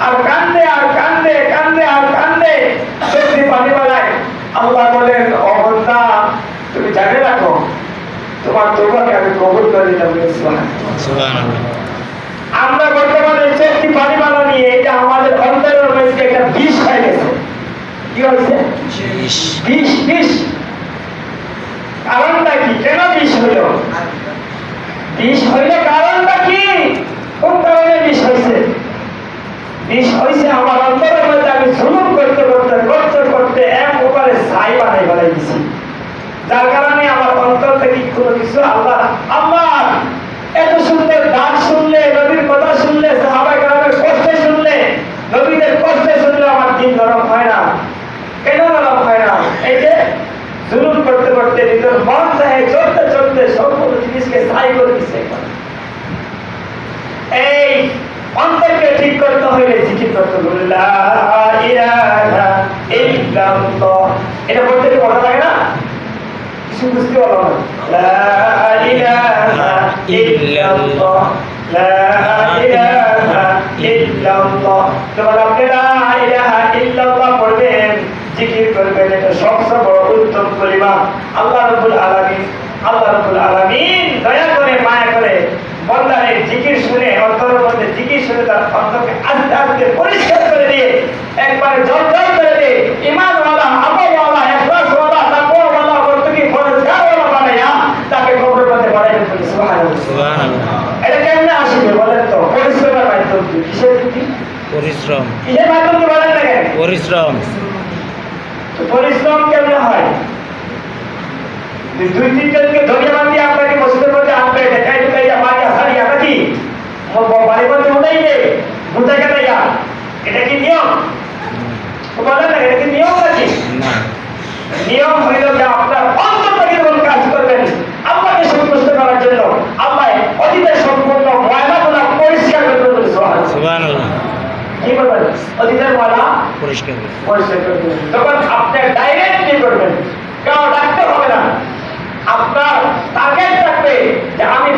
আর কান্দে আর কান্দে কান্দে আর কান্দে চোখে পানি বাড়ায়। আল্লাহ বলেন, ও বান্দা, তুমি জানে রাখো তোমার তওবাকে আমি কবুল করে নিলাম। সুবহানাল্লাহ। আমরা বর্তমানে চোখে পানি বাড়া নিয়ে এটা আমাদের অন্তরের মধ্যে একটা বিষ হয়ে গেছে। কি হয়েছে? বিষ। বিষ কারণটা কি? কেন বিষ হইল? বিষ হইলে কারণটা কি? কোন কারণে বিষ হয়েছে? বিষ হয়েছে আমার অন্তরের মধ্যে আমি জুলুম করতে করতে করতে করতে এক উপরে ছাই বানাই বানাই দিছি, যার কারণে আমার অন্তর থেকে কোনো কিছু আল্লাহ আমার এত সুন্দর ডাক শুনলে, নবীর কথা শুনলে, সাহাবায়ে কেরামের কষ্ট শুনলে, নবীদের কষ্ট শুনলে আমার দিন নরম হয় না। কেন নরম হয় না? এই যে জুলুম করতে করতে নিজের মন চাহে চলতে চলতে সম্পূর্ণ জিনিসকে ছাই করে দিচ্ছে। এই অন্তরকে ঠিক করতে হইলে জিকির করতে হবে, লা ইলাহা ইল্লাল্লাহ। এটা বলতে কি মজা লাগে না? কিছু বুঝতে পারো না? লা ইলাহা ইল্লাল্লাহ, লা ইলাহা ইল্লাল্লাহ। তোমরা আপনি লা ইলাহা ইল্লাল্লাহ পড়বেন, জিকির করবেন, এটা সবচেয়ে বড় উত্তম কলিমা। আল্লাহ রাব্বুল আলামিন দয়া করে মায়া করে বান্দার জিকির শুনে, অন্তরের মধ্যে জিকির শুনে তার অন্তরকে আস্তে আস্তে পরিষ্কার করে দিয়ে একবারে জলজল করে দিয়ে ঈমানওয়ালা, আমলওয়ালা, ইখলাসওয়ালা, তাকওয়াওয়ালা, বর্তকি ফরজগারওয়ালা বানায়া তাকে কবরের মধ্যে বাড়াইতে হবে। সুবহানাল্লাহ। এটা কেমনে আসবে বলেন তো? পরিশ্রমের মাধ্যম কি? কিসের কি? পরিশ্রম। কিসের মাধ্যমে বলেন না কেন? পরিশ্রম। তো পরিশ্রম কেমনে হয়? দুই তিনজনকে ধরিয়ে বান্ধি আপনাকে মসজিদের মধ্যে আনবে, দেখাই ঢুকাইয়া মারিয়া সারিয়া নাকি বাড়ির মধ্যে উঠাইবে বুঝা কেটাইয়া, এটা কি নিয়ম? বলে না, এটা কি নিয়ম নাকি? নিয়ম হইল যে আপনার অন্তর থেকে যখন কাজ করবেন আল্লাহকে সন্তুষ্ট করার জন্য, আল্লাহ অতীতের সম্পূর্ণ ময়লাগুলো পরিষ্কার করে দেবেন। সুবহানাল্লাহ। কি করবেন? অতীতের ময়লা পরিষ্কার করবেন। তখন আপনি ডাইরেক্ট কি করবেন? কেউ ডাকতে হবে না, আপনার টার্গেট থাকবে যে আমি